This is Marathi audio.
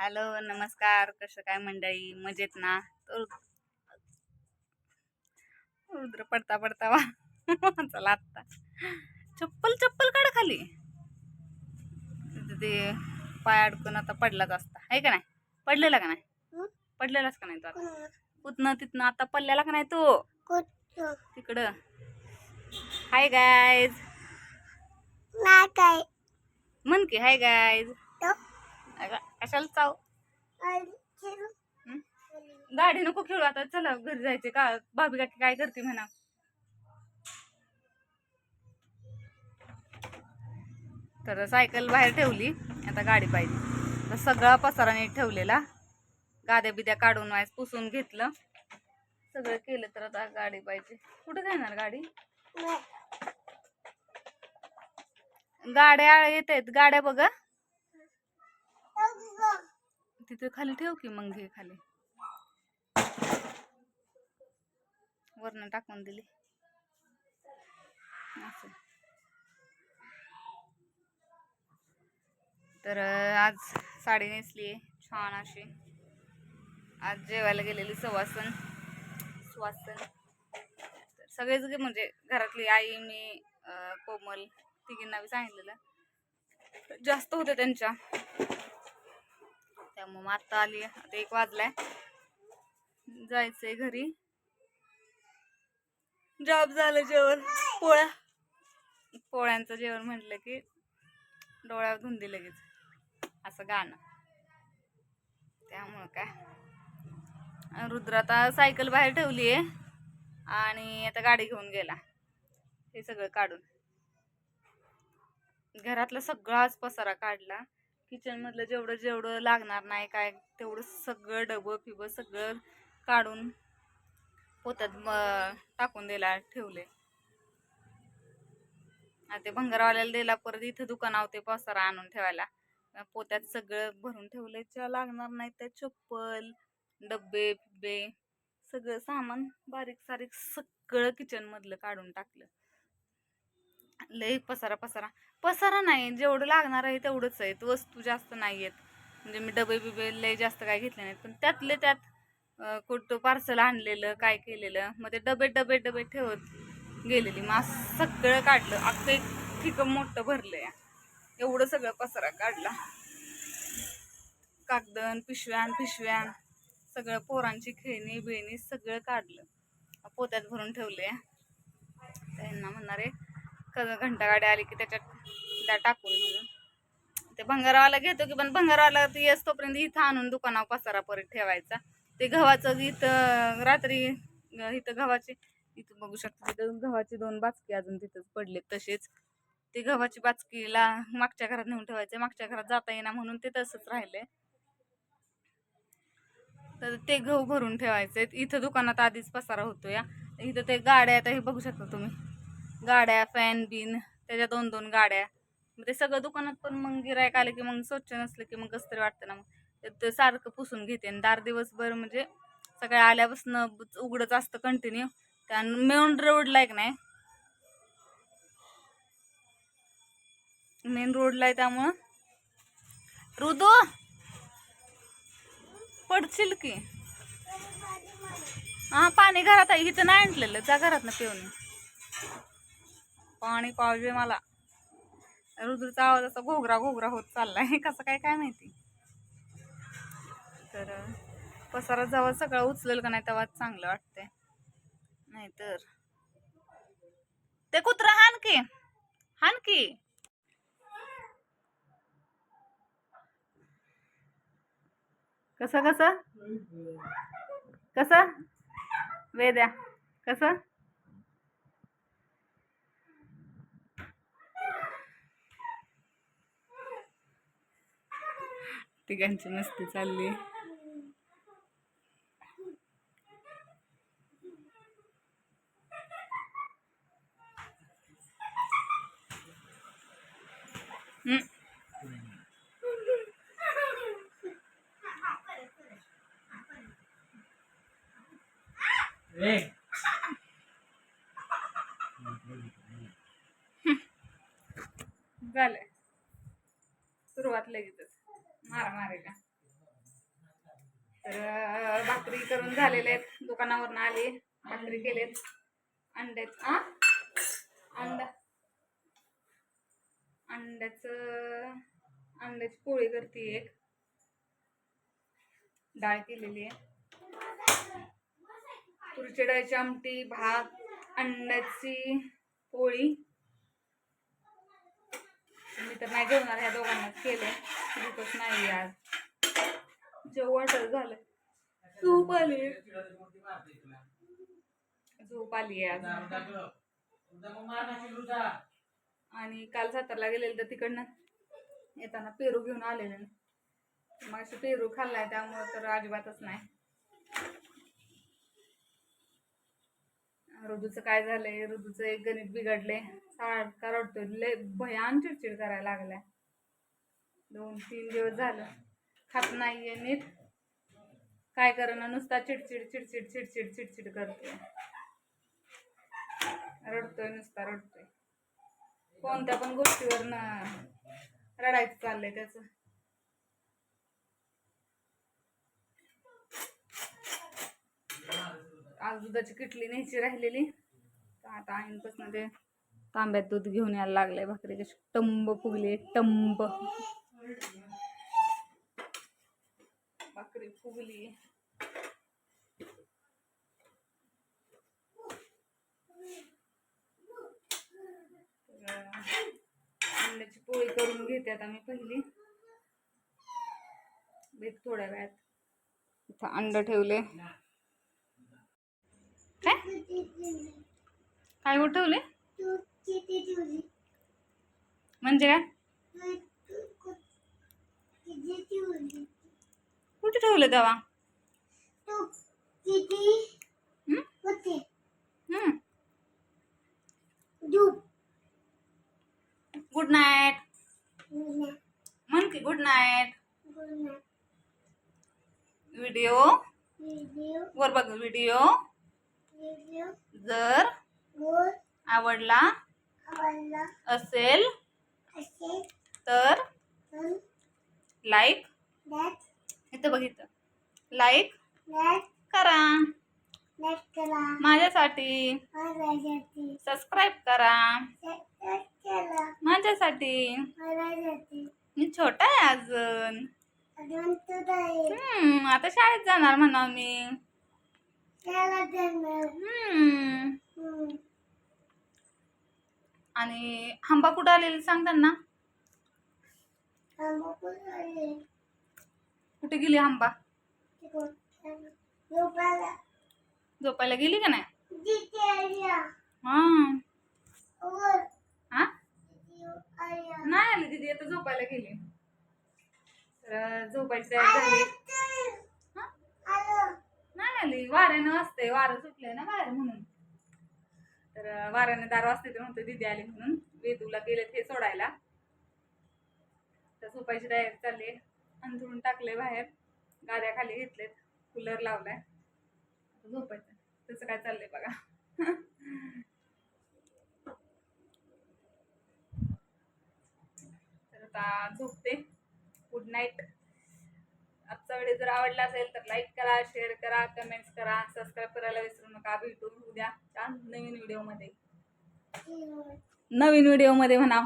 हॅलो नमस्कार. कसं काय मंडळी, मजेत ना? तर रुद्र पडता पडता वा चला आता चप्पल चप्पल काढ खाली. ते पाय अडकून आता पडलाच असता आहे का नाही? पडलेला का नाही? पडलेलाच का नाही तू आता? कुठनं तिथनं आता पडलेला का नाही तू तिकडं? हाय गाईज म्हण की हाय गाईज. कशाला चाव? गाडी नको खेळू आता, चला घरी जायचे का? भाभी काकी काय करते म्हणा. तर सायकल बाहेर ठेवली, आता गाडी पाहिजे. तर सगळा पसारा नीट ठेवलेला, गाद्या बिद्या काढून वायस पुसून घेतलं, सगळं केलं. तर आता गाडी पाहिजे. कुठे जाणार गाडी? गाड्या येत आहेत, गाड्या बघा तिथे खाली ठेव की. मग घे खाली, वरनं टाकून दिली असं. तर आज साडी नेसली छान अशी. आज जेवायला गेलेली सुवासन. तर सगळेच म्हणजे घरातली आई, मी, कोमल तिघींना बी सांगितलेलं, जास्त होते त्यांच्या, त्यामुळे आता आली. आता 1 वाजलाय, जायचंय घरी. जॉब झालं. जेवण पोळ्यांचं जेवण म्हटलं की डोळ्यावर धुंदी लगेच, असं गाणं. त्यामुळं काय, रुद्र आता सायकल बाहेर ठेवली आहे आणि आता गाडी घेऊन गेला. हे सगळं काढून घरातला सगळाच पसारा काढला. किचन मधलं जेवढं जेवढं लागणार नाही काय तेवढं सगळं डबं फिबं सगळं काढून पोत्यात टाकून दिला, ठेवले. ते भंगारवाल्याला दिला. परत इथं दुकानावर ते पसारा आणून ठेवायला, पोत्यात सगळं भरून ठेवलंय. ज्या लागणार नाही त्या चप्पल, डब्बे बिब्बे, सगळं सामान बारीक सारीक सगळं किचन मधलं काढून टाकलं. लय पसारा पसारा पसारा नाही, जेवढं लागणार आहे तेवढंच आहे. वस्तू जास्त नाही आहेत. म्हणजे मी डबे बिबे लय जास्त काय घेतले नाहीत, पण त्यातले त्यात कुठं पार्सल आणलेलं काय केलेलं, मग ते डबे डबे डबे ठेवत गेलेली. मग सगळं काढलं, अख्खं एक ठिकाण मोठं भरलंय. एवढं सगळं पसारा काढला. कागदन पिशव्यान सगळं, पोरांची खेळणी बिळणी सगळं काढलं, पोत्यात भरून ठेवले. त्यांना म्हणणार आहे घंटा गाडी आली की त्याच्यात टाकून म्हणून. ते भंगारवाला घेतो की, पण भंगारवाला येस तोपर्यंत इथं आणून दुकानावर पसारा परत ठेवायचा. ते गव्हाचं इथं रात्री, इथं गव्हाची, इथं बघू शकता तिथं गव्हाची 2 बाचकी अजून तिथंच पडलेत तसेच. ते गव्हाची बाचकीला मागच्या घरात नेऊन ठेवायचे, मागच्या घरात जाता येईना म्हणून ते तसंच राहिले. तर ते गहू भरून ठेवायचे. इथं दुकानात आधीच पसारा होतो या. इथं ते गाड्या, आता हे बघू शकता तुम्ही, गाड्या, फॅन बिन, त्याच्या 2-2 गाड्या. मग ते सगळं दुकानात, पण मग गिरायक आले की मग स्वच्छ नसलं की मग कसं तरी वाटतं ना. मग ते सारखं पुसून घेते. आणि 4 दिवसभर म्हणजे सगळ्या आल्यापासून उघडच असतं कंटिन्यू. त्या मेन रोडला एक नाही, मेन रोडला आहे, त्यामुळं रुदो पडशील की. हा, पाणी घरात आहे, इथं नाही आणलेलं, त्या घरात ना पिऊन पाणी पाहिजे मला. रुद्रचा आवाज असा घोगरा घोगरा होत चाललाय, कसं काय काय माहिती. तर पसारा जेव्हा सगळं उचलेल का नाही तेव्हा चांगलं वाटतंय, नाहीतर ते कुत्रा हान की कसं कसं कसं वेद्या कसं. तिघांची मस्ती चालली. झालंय सुरुवात लगेचच मारामारीला. तर भाकरी करून झालेले आहेत, दुकानावरून आले, भाकरी केलेत, अंड्याची पोळी करते, एक डाळ केलेली आहे, तुरीच्या डाळीची आमटी, भात, अंड्याची पोळी. मी तर नाही जेवणार, ह्या दोघांनाच केले, भूकच नाही आज, जेवण झालं, झोप आली आज. आणि काल सातारला गेलेलं तर तिकडनं येताना पेरू घेऊन आलेले, मग अशी पेरू खाल्लाय त्यामुळे तर अजिबातच नाही. ऋतूचं काय झालंय, ऋतूचं एक गणित बिघडले, सारखा रडतोय, लय भयान चिडचिड करायला लागलाय. 2-3 दिवस झालं खात नाहीये नीट, काय करणं, नुसता चिडचिड चिडचिड चिडचिड चिडचिड करतोय, रडतोय, नुसता रडतोय, कोणत्या पण गोष्टीवर रडायचं चाललंय त्याचं. आज दुधाची किटली न्यायची राहिलेली, आता आईंपासून ते तांब्यात दूध घेऊन यायला लागलंय. भाकरी कशी टंब फुगली, टंब भाकरी फुगली. अंड्याची पोळी करून घेते आता मी पहिली, भेट थोड्या वेळात. इथं अंड ठेवले, काय ठेवले म्हणजे काय, कुठे ठेवले तेव्हा, गुड नाईट म्हण की, गुड नाईट. व्हिडिओ वर बघ, व्हिडिओ जर आवडला असेल तर लाईक, इथं बघ, इथं लाईक करा, माझ्यासाठी सबस्क्राईब करा, माझ्यासाठी, मी छोटा आहे अजून, आता शाळेत जाणार म्हणा मी, आणि हंबा कुठं आलेली सांग त्यांना, कुठे गेली हंबा, झोपायला गेली का नाही, नाही आली दीदी, आता झोपायला गेली. तर झोपायची तयारी झाली, नाही आली, वाऱ्यानं असते, वारं सुटलंय ना बाहेर म्हणून, तर वाऱ्याने दार वाजते तर म्हणते दीदी आली म्हणून. वेदूला गेलेत हे सोडायला, तर झोपायची तयारी चालली, अंथरून टाकले बाहेर, गाद्या खाली घेतलेत, कूलर लावलाय, झोपायचं. तसं काय चाललंय बघा. तर आता झोपते, गुड नाईट. आजचा व्हिडिओ जर आवडला असेल तर लाईक करा, शेअर करा, कमेंट्स करा, सबस्क्राईब करायला विसरू नका. भेटू उद्या छान नवीन व्हिडिओमध्ये, नवीन व्हिडिओमध्ये म्हणा.